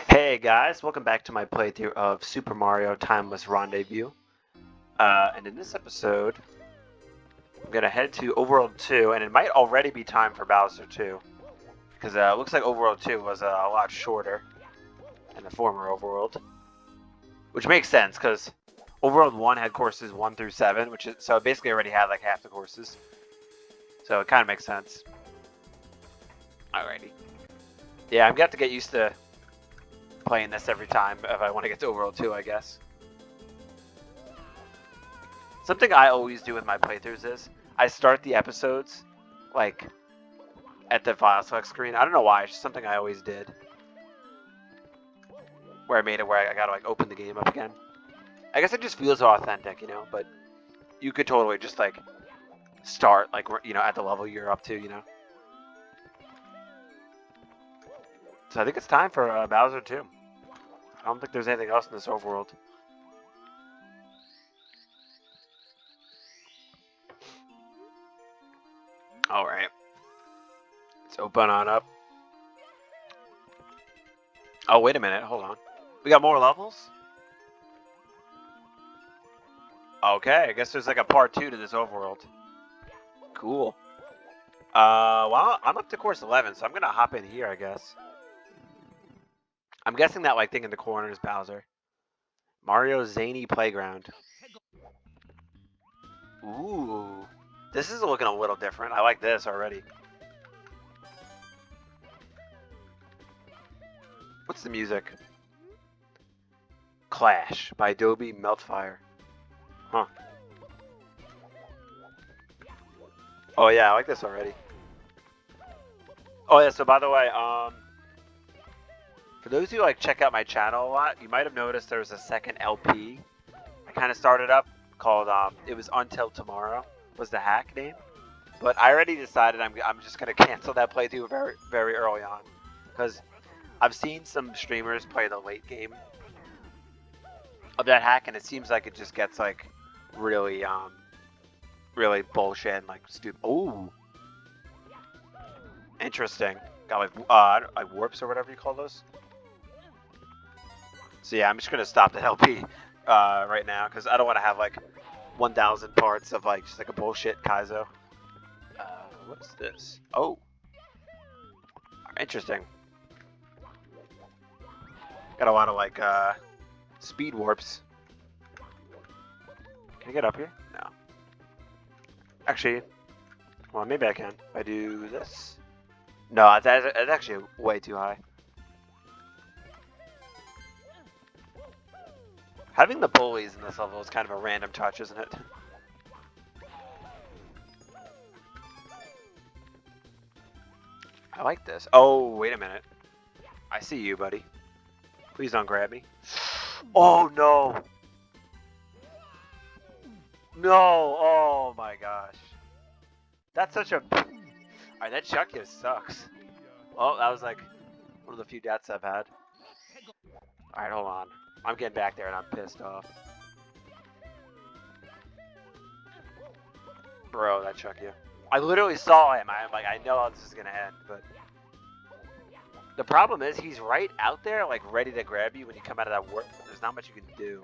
Hey guys, welcome back to my playthrough of Super Mario Timeless Rendezvous. And in this episode, I'm going to head to Overworld 2, and it might already be time for Bowser 2. Because it looks like Overworld 2 was a lot shorter than the former Overworld. Which makes sense, because Overworld 1 had courses 1 through 7, so it basically already had like half the courses. So it kind of makes sense. Alrighty. Yeah, I'm going to have to get used to playing this every time if I want to get to Overworld 2, I guess. Something I always do with my playthroughs is I start the episodes like at the file select screen. I don't know why, it's just something I always did. Where I made it where I gotta like open the game up again. I guess it just feels authentic, you know, but you could totally just like start like, you know, at the level you're up to, you know. So I think it's time for Bowser 2. I don't think there's anything else in this overworld. Alright. Let's open on up. Oh, wait a minute. Hold on. We got more levels? Okay, I guess there's like a part 2 to this overworld. Cool. Well, I'm up to course 11, so I'm gonna hop in here, I guess. I'm guessing that like thing in the corner is Bowser. Mario's Zany Playground. Ooh. This is looking a little different. I like this already. What's the music? Clash by Adobe Meltfire. Huh. Oh yeah, I like this already. Oh yeah, so by the way, for those who like check out my channel a lot, you might have noticed there's a second LP I kind of started up called it was Until Tomorrow was the hack name, but I already decided I'm just gonna cancel that playthrough very early on because I've seen some streamers play the late game of that hack and it seems like it just gets like really really bullshit and like stupid. Ooh, interesting. Got like warps or whatever you call those. So yeah, I'm just gonna stop the LP right now because I don't want to have like 1,000 parts of like just like a bullshit Kaizo. What's this? Oh, interesting. Got a lot of like speed warps. Can I get up here? No. Actually, well maybe I can. If I do this. No, that's actually way too high. Having the bullies in this level is kind of a random touch, isn't it? I like this. Oh, wait a minute. I see you, buddy. Please don't grab me. Oh, no. No. Oh, my gosh. That's such a... Alright, that Chucky sucks. Well, that was like one of the few deaths I've had. Alright, hold on. I'm getting back there and I'm pissed off. Bro, that Chucky. I literally saw him. I'm like, I know how this is going to end, but... The problem is he's right out there, like ready to grab you when you come out of that warp. There's not much you can do.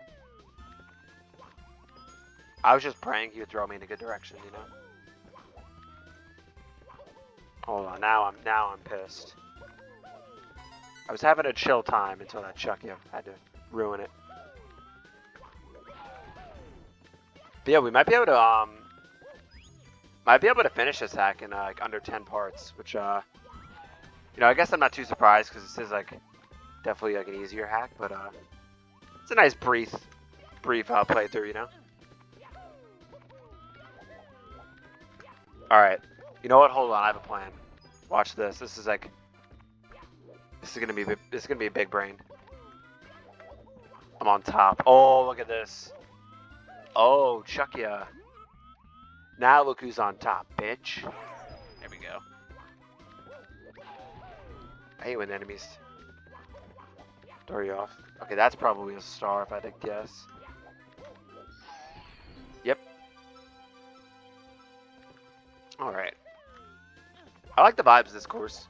I was just praying he would throw me in a good direction, you know. Hold on, now I'm pissed. I was having a chill time until that Chucky had to ruin it. But yeah, we might be able to finish this hack in like under 10 parts, which you know, I guess I'm not too surprised because this is like definitely like an easier hack, but it's a nice brief playthrough, you know. All right, you know what? Hold on, I have a plan. Watch this. This is gonna be a big brain. I'm on top. Oh, look at this. Oh, chuck ya. Now look who's on top, bitch. There we go. I hate when enemies throw you off. Okay, that's probably a star if I had to guess. Yep. Alright. I like the vibes of this course.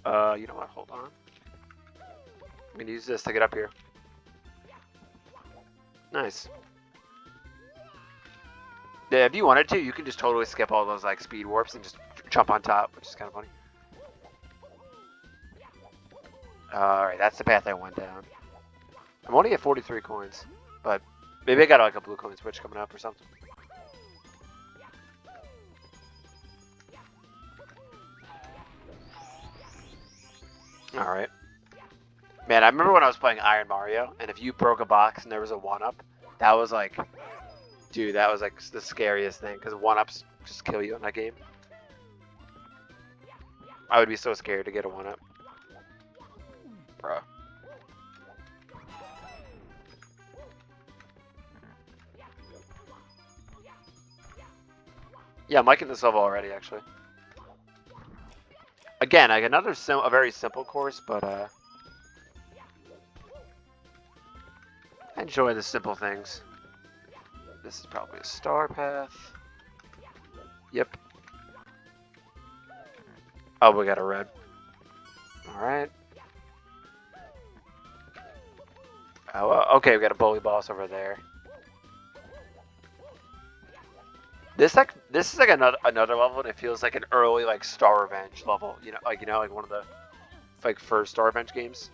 You know what? Hold on. I'm gonna use this to get up here. Nice. Yeah, if you wanted to, you can just totally skip all those like speed warps and just jump on top, which is kind of funny. Alright, that's the path I went down. I'm only at 43 coins, but maybe I got like a blue coin switch coming up or something. Alright. Man, I remember when I was playing Iron Mario, and if you broke a box and there was a 1-up, that was like, dude, that was like the scariest thing, because 1-ups just kill you in that game. I would be so scared to get a 1-up. Bruh. Yeah, I'm liking this level already, actually. Again, like another a very simple course, but I enjoy the simple things. This is probably a star path. Yep. Oh, we got a red. Alright. Oh, okay, we got a bully boss over there. This is like another level, and it feels like an early like Star Revenge level. Like one of the like first Star Revenge games.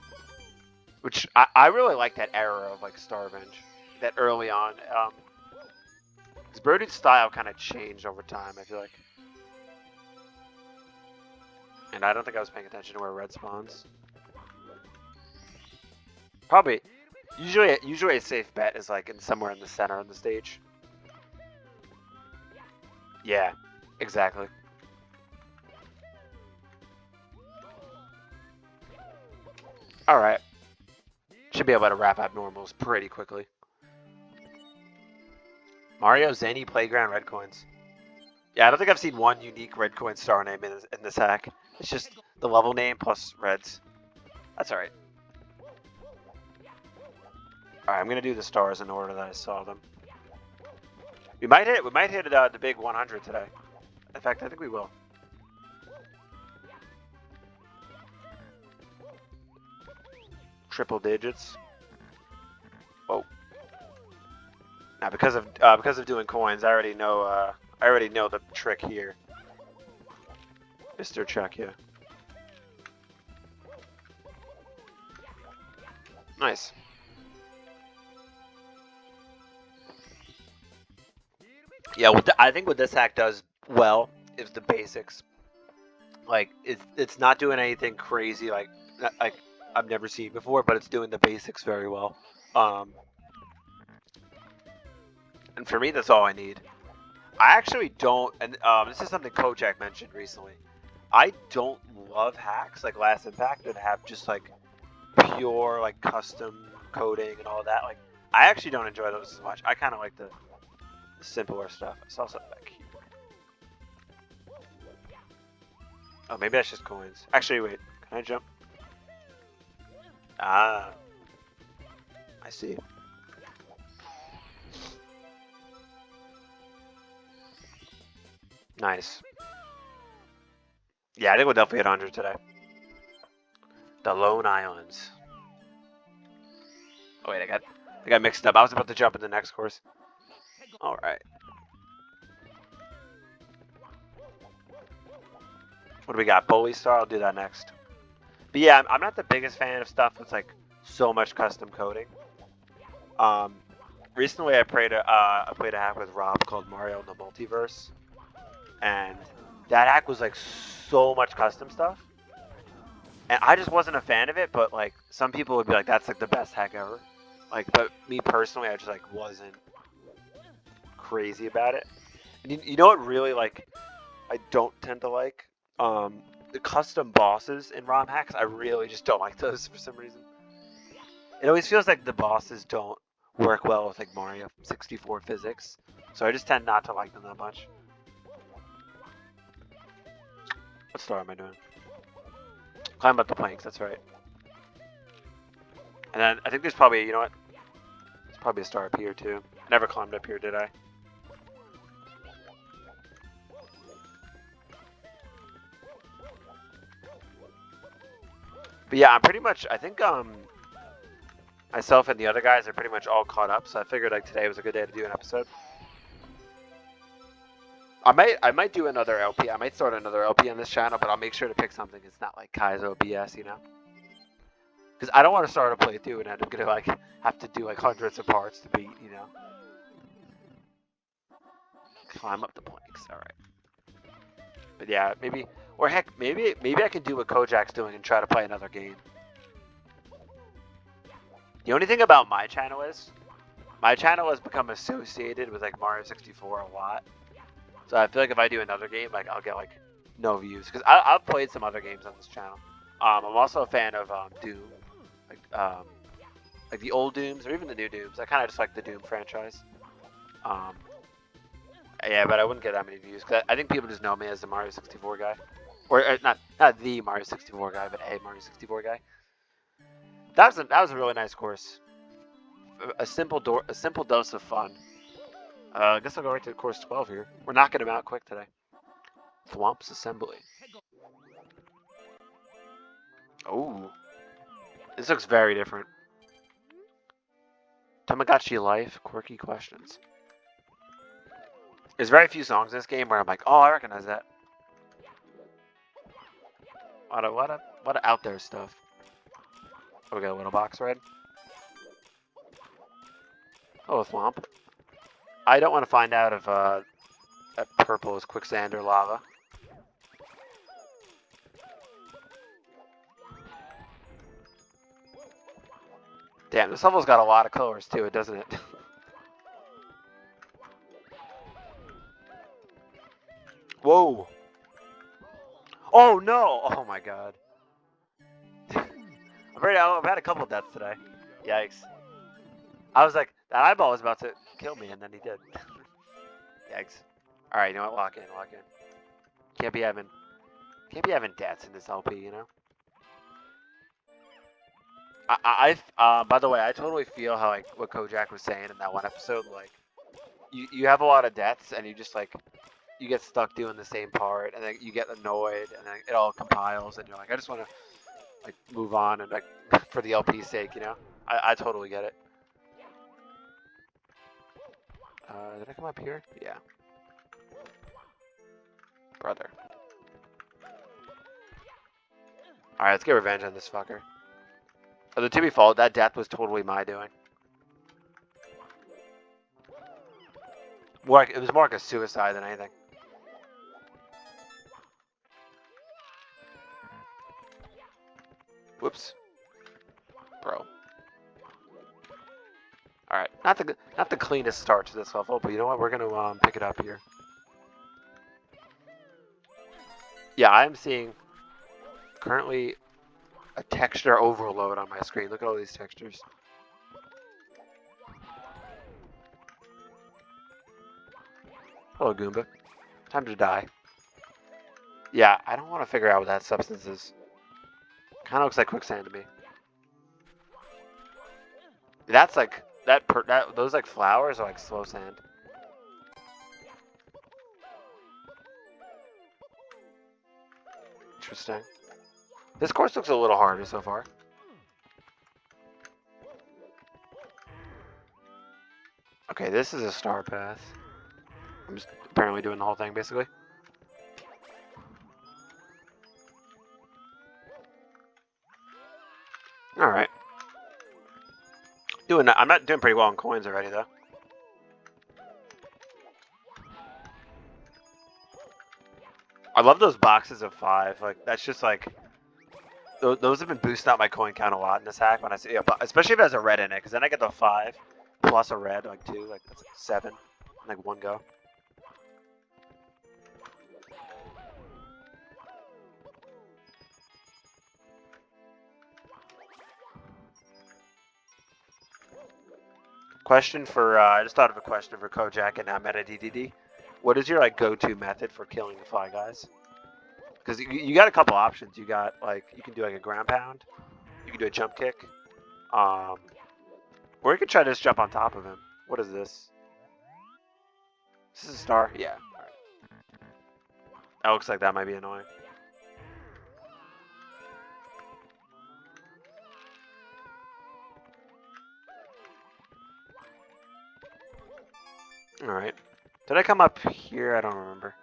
Which I really like that era of like Star Revenge, that early on. His Brody's style kind of changed over time, I feel like. And I don't think I was paying attention to where red spawns. Probably, usually a safe bet is like somewhere in the center of the stage. Yeah, exactly. All right. Should be able to wrap up normals pretty quickly. Mario Zenny Playground red coins. Yeah, I don't think I've seen one unique red coin star name in this hack. It's just the level name plus reds. That's alright. Alright, I'm gonna do the stars in order that I saw them. We might hit the big 100 today. In fact, I think we will. Triple digits. Whoa. Now because of doing coins, I already know the trick here. Mr. Chuck, yeah. Nice. Yeah, I think what this hack does well is the basics. Like it's not doing anything crazy like I've never seen before, but it's doing the basics very well. And for me, that's all I need. I actually don't, and this is something Kojak mentioned recently. I don't love hacks like Last Impact that have just like pure like custom coding and all that. Like I actually don't enjoy those as much. I kind of like the simpler stuff. I saw something back here. Oh, maybe that's just coins. Actually, wait. Can I jump? Ah. I see. Nice. Yeah, I think we'll definitely hit 100 today. The Lone Islands. Oh wait, I got mixed up. I was about to jump in the next course. All right. What do we got? Bully Star. I'll do that next. But yeah, I'm not the biggest fan of stuff that's like so much custom coding. Recently I played a hack with Rob called Mario in the Multiverse, and that hack was like so much custom stuff, and I just wasn't a fan of it. But like some people would be like, that's like the best hack ever. Like, but me personally, I just like wasn't crazy about it. And you know what really like I don't tend to like the custom bosses in ROM hacks. I really just don't like those for some reason. It always feels like the bosses don't work well with like Mario 64 physics, so I just tend not to like them that much. What star am I doing? Climb up the planks, that's right. And then I think there's probably, you know what? There's probably a star up here too. I never climbed up here, did I? But yeah, I'm pretty much. I think myself and the other guys are pretty much all caught up. So I figured like today was a good day to do an episode. I might do another LP. I might start another LP on this channel, but I'll make sure to pick something that's not like Kaizo BS, you know. Because I don't want to start a playthrough and I'm gonna like have to do like hundreds of parts to beat, you know. Climb up the planks. All right. But yeah, maybe, or heck, maybe I can do what Kojak's doing and try to play another game. The only thing about my channel is, my channel has become associated with like Mario 64 a lot. So I feel like if I do another game, like I'll get like no views because I've played some other games on this channel. I'm also a fan of Doom, like the old Dooms or even the new Dooms. I kind of just like the Doom franchise. Yeah, but I wouldn't get that many views because I think people just know me as the Mario 64 guy, or not the Mario 64 guy, but a Mario 64 guy. That was a really nice course. A simple dose of fun. I guess I'll go right to course 12 here. We're knocking them out quick today. Thwomp's Assembly. Oh, this looks very different. Tamagotchi Life, quirky questions. There's very few songs in this game where I'm like, oh, I recognize that. What a out there stuff. Oh, we got a little box red. Oh, a Thwomp. I don't want to find out if that purple is quicksand or lava. Damn, this level's got a lot of colors to it, doesn't it? Whoa! Oh no! Oh my god. I've had a couple deaths today. Yikes. I was like, that eyeball was about to kill me, and then he did. Yikes. Alright, you know what? Lock in. Can't be having deaths in this LP, you know? By the way, I totally feel how, like, what Kojak was saying in that one episode, like, you have a lot of deaths, and you just, like, you get stuck doing the same part, and then you get annoyed, and then it all compiles, and you're like, I just want to, like, move on, and, like, for the LP's sake, you know? I totally get it. Did I come up here? Yeah. Brother. Alright, let's get revenge on this fucker. Although, to be fair, that death was totally my doing. It was more like a suicide than anything. Whoops. Bro. Alright, not the cleanest start to this level, but you know what? We're gonna pick it up here. Yeah, I'm seeing currently a texture overload on my screen. Look at all these textures. Hello, Goomba. Time to die. Yeah, I don't want to figure out what that substance is. Kind of looks like quicksand to me. That's like those like flowers are like slow sand. Interesting. This course looks a little harder so far. Okay, this is a star path. I'm just apparently doing the whole thing basically. All right. I'm not doing pretty well on coins already though. I love those boxes of 5. Like that's just like those have been boosting up my coin count a lot in this hack when I see, yeah, especially if it has a red in it, because then I get the 5 plus a red, like 2, like that's like 7, like 1 go. Question for I just thought of a question for Kojak and Meta DDD. What is your like go-to method for killing the Fly Guys? Because you got a couple options. You got like you can do like a ground pound, you can do a jump kick, or you could try to just jump on top of him. What is this? This is a star. Yeah. All right. That looks like that might be annoying. Alright. Did I come up here? I don't remember.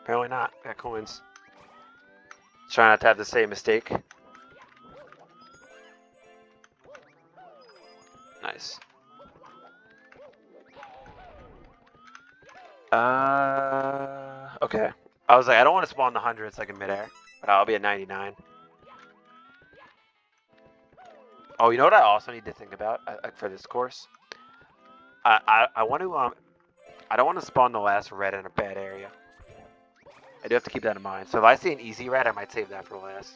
Apparently not. Got coins. Try not to have the same mistake. Nice. Okay. I was like, I don't want to spawn the hundreds like in midair, but I'll be at 99. Oh, you know what I also need to think about for this course? I want to I don't want to spawn the last red in a bad area. I do have to keep that in mind. So if I see an easy red, I might save that for last.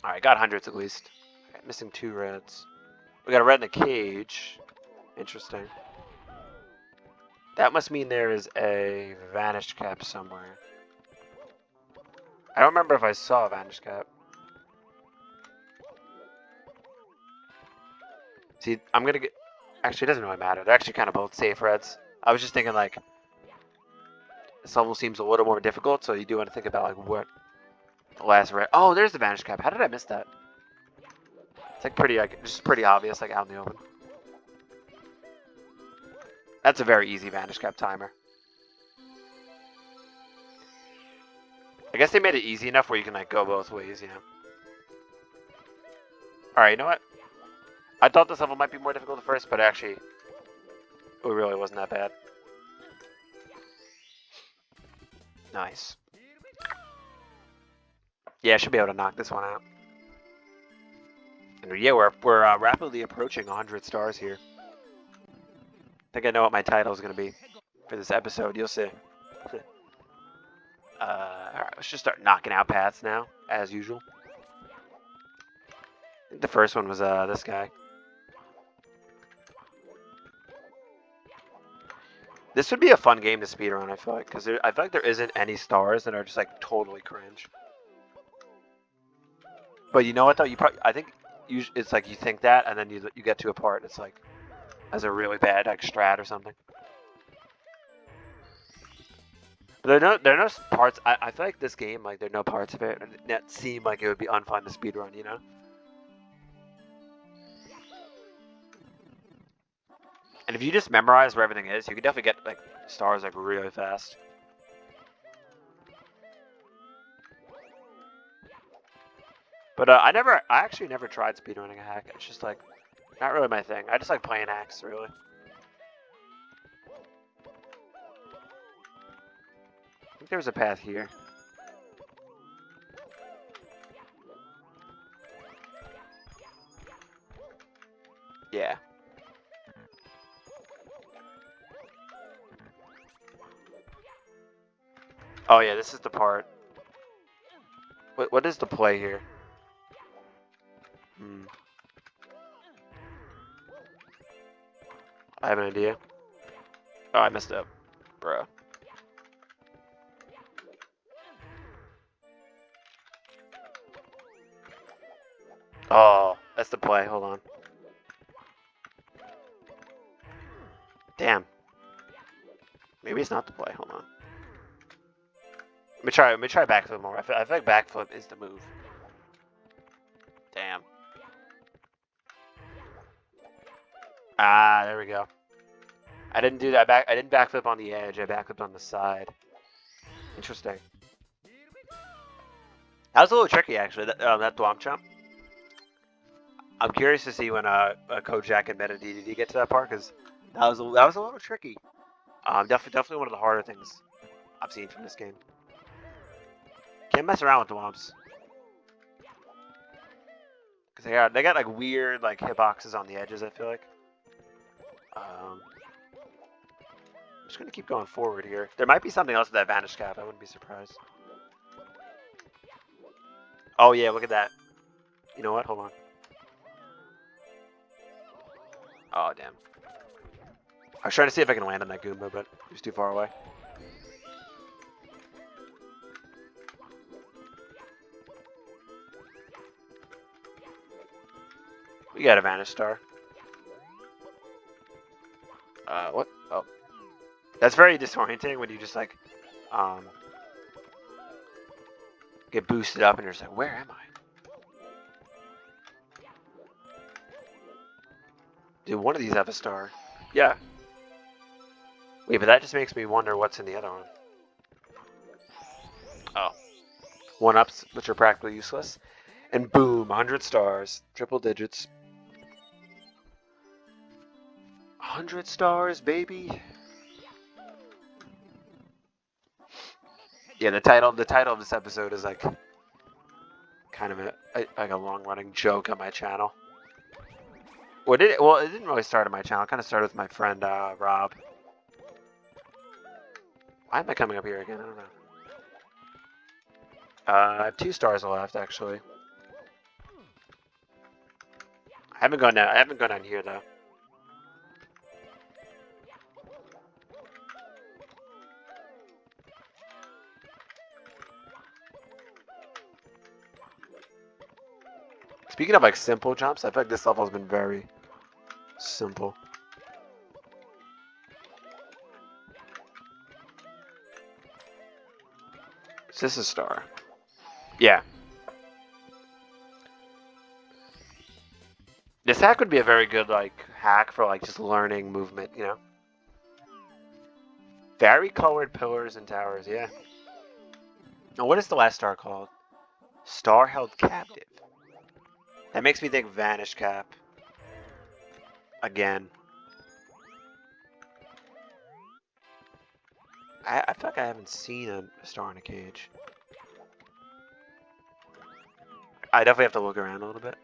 All right, got hundreds at least. Okay, missing 2 reds. We got a red in the cage. Interesting. That must mean there is a vanish cap somewhere. I don't remember if I saw a vanish cap. See, I'm gonna get. Actually, it doesn't really matter. They're actually kind of both safe reds. I was just thinking like this level seems a little more difficult, so you do want to think about like what the last red. Oh, there's the vanish cap. How did I miss that? It's like just pretty obvious, like out in the open. That's a very easy vanish cap timer. I guess they made it easy enough where you can like go both ways, you know. All right, you know what? I thought this level might be more difficult at first, but actually, it really wasn't that bad. Nice. Yeah, I should be able to knock this one out. And yeah, we're rapidly approaching 100 stars here. I think I know what my title is going to be for this episode. You'll see. Alright, let's just start knocking out paths now, as usual. I think the first one was this guy. This would be a fun game to speedrun, I feel like, because I feel like there isn't any stars that are just like totally cringe. But you know what though? I think it's like you think that, and then you get to a part, and it's like as a really bad like strat or something. But there are no parts. I feel like this game, like there are no parts of it that seem like it would be unfun to speedrun, you know? And if you just memorize where everything is, you can definitely get like stars like really fast. But I actually never tried speedrunning a hack. It's just like not really my thing. I just like playing hacks, really. I think there was a path here. Yeah. Oh yeah, this is the part. What is the play here? I have an idea. Oh, I messed up, bro. Oh, that's the play. Hold on. Damn. Maybe it's not the play. Hold on. Let me try backflip more. I feel like backflip is the move. Damn. Ah, there we go. I didn't do that I didn't backflip on the edge. I backflipped on the side. Interesting. That was a little tricky, actually. That Dwomp jump. I'm curious to see when Kojak and Meta DDD get to that part, because that was a little tricky. Definitely one of the harder things I've seen from this game. Can't mess around with Dwomps. Because they got like weird like hitboxes on the edges, I feel like. I'm just gonna keep going forward here. There might be something else with that vanish cap. I wouldn't be surprised. Oh yeah, look at that. You know what? Hold on. Oh damn. I was trying to see if I can land on that Goomba, but he was too far away. We got a vanish star. What? Oh. That's very disorienting when you just like, get boosted up and you're just like, where am I? Do one of these have a star? Yeah. Wait, but that just makes me wonder what's in the other one. Oh. 1-ups, which are practically useless. And boom, 100 stars. Triple digits. 100 stars, baby. Yeah, the title of this episode is like kind of like a long-running joke on my channel. Well, it didn't really start on my channel. It kind of started with my friend Rob. Why am I coming up here again? I don't know. I have 2 stars left, actually. I haven't gone down here though. Speaking of like simple jumps, I feel like this level has been very simple. Is this a star? Yeah. This hack would be a very good like hack for like just learning movement, you know? Vari-colored pillars and towers, yeah. Now what is the last star called? Star held captive. That makes me think Vanish Cap. Again. I feel like I haven't seen a star in a cage. I definitely have to look around a little bit.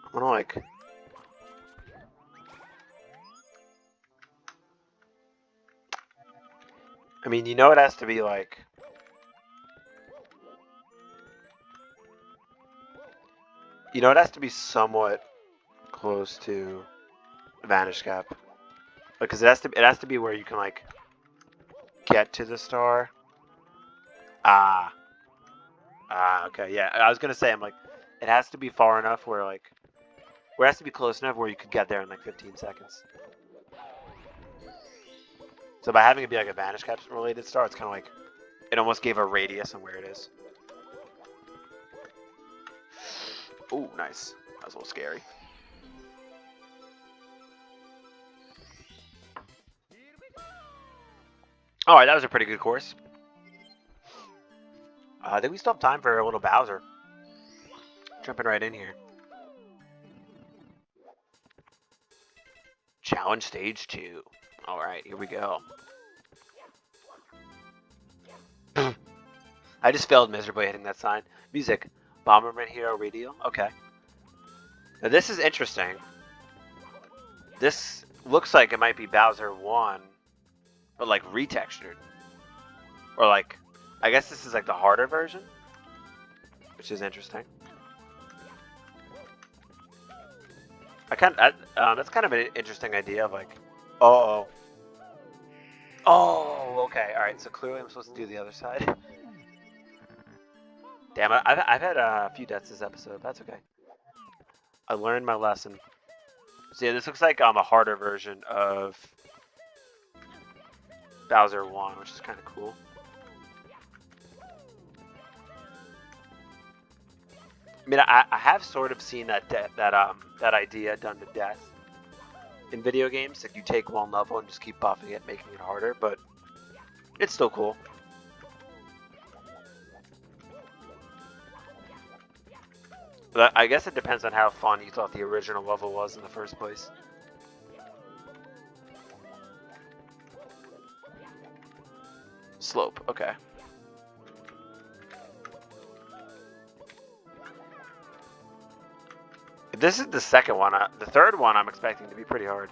I wanna like... I mean, you know it has to be like... You know it has to be somewhat close to Vanish Cap. Because it has to be where you can like get to the star. Okay, yeah. I was gonna say, I'm like, it has to be far enough where like, where it has to be close enough where you could get there in like 15 seconds. So by having it be like a Vanish Cap related star, it's kind of like, it almost gave a radius on where it is. Ooh, nice. That was a little scary. Alright, that was a pretty good course. I think we still have time for a little Bowser. Jumping right in here. Challenge stage 2. Alright, here we go. I just failed miserably hitting that sign. Music. Bomberman Hero Radio. Okay. Now this is interesting. This looks like it might be Bowser 1, but like retextured. Or like, I guess this is like the harder version, which is interesting. That's kind of an interesting idea of like, oh, okay, all right. So clearly I'm supposed to do the other side. Damn, I've had a few deaths this episode. That's okay. I learned my lesson. So yeah, this looks like a harder version of Bowser 1, which is kind of cool. I mean, I have sort of seen that idea done to death in video games. Like you take one level and just keep buffing it, making it harder, but it's still cool. But I guess it depends on how fun you thought the original level was in the first place. Slope, okay. This is the second one. The third one I'm expecting to be pretty hard.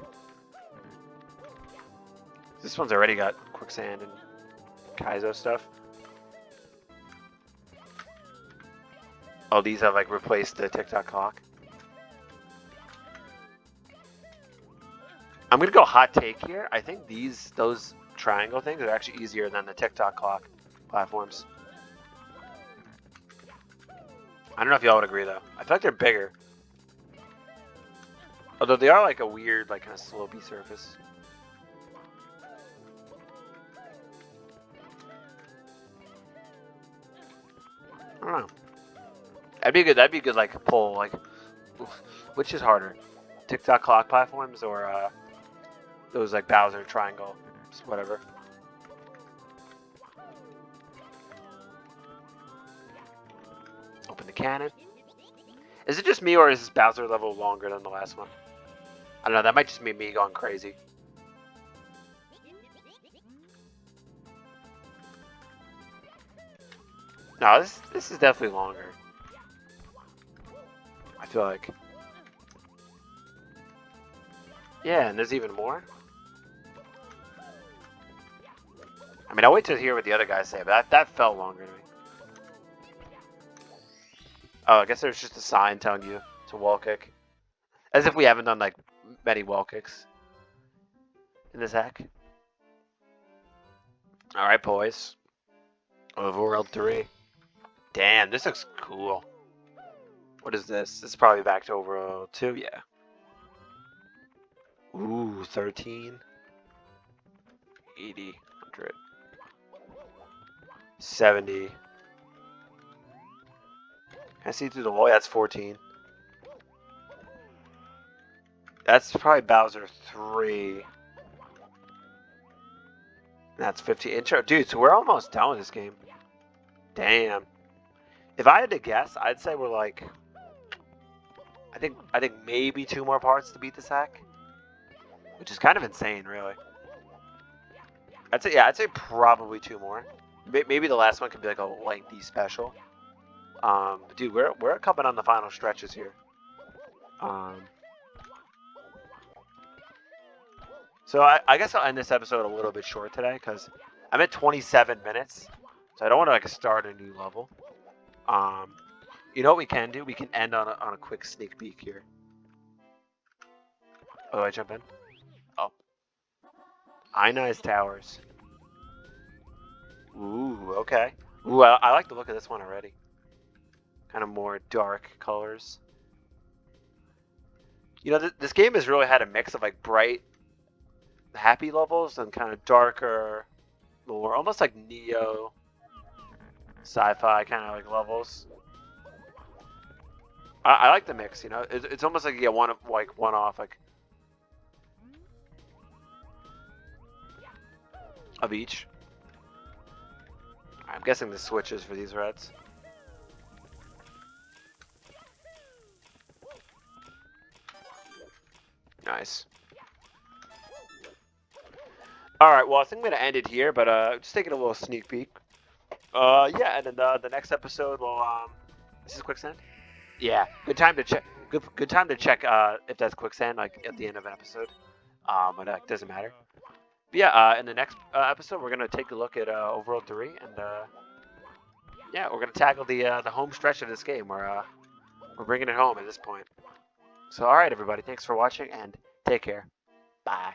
This one's already got quicksand and Kaizo stuff. Oh, these have like replaced the TikTok clock. I'm gonna go hot take here. I think those triangle things are actually easier than the TikTok clock platforms. I don't know if y'all would agree though. I feel like they're bigger. Although they are like a weird, like kind of slopey surface. I don't know. That'd be good. That'd be good. Like pull. Like, which is harder, TikTok clock platforms or those like Bowser triangle, whatever. Open the cannon. Is it just me or is this Bowser level longer than the last one? I don't know. That might just be me going crazy. No, this is definitely longer. I feel like. Yeah, and there's even more. I mean, I'll wait to hear what the other guys say, but that felt longer to me. Oh, I guess there's just a sign telling you to wall kick. As if we haven't done, like, many wall kicks in this hack. Alright, boys. Overworld 3. Damn, this looks cool. What is this? This is probably back to Overworld 2, yeah. Ooh, 13. 80. 100. 70. Can I see through the wall? That's 14. That's probably Bowser 3. That's 50 intro. Dude, so we're almost done with this game. Damn. If I had to guess, I'd say we're like... I think maybe 2 more parts to beat this hack. Which is kind of insane, really. I'd say probably 2 more. Maybe the last one could be like a lengthy special. But dude, we're coming on the final stretches here. So I guess I'll end this episode a little bit short today because I'm at 27 minutes, so I don't want to like start a new level. You know what we can do? We can end on a quick sneak peek here. Oh, I jump in? Oh. Ionized Towers. Ooh, okay. Ooh, I like the look of this one already. Kind of more dark colors. You know, this game has really had a mix of like bright, happy levels and kind of darker, more almost like neo sci-fi kind of like levels. I like the mix, you know. It's almost like you get one off like of each. I'm guessing the switches for these reds. Nice. Alright, well I think I'm gonna end it here, but just taking a little sneak peek. Yeah, and then the next episode will is this quicksand? Yeah. Good time to check good time to check if that's quicksand, like at the end of an episode. But it doesn't matter. But yeah, in the next episode we're gonna take a look at Overworld 3 and yeah, we're gonna tackle the home stretch of this game. We're bringing it home at this point. So alright everybody, thanks for watching and take care. Bye.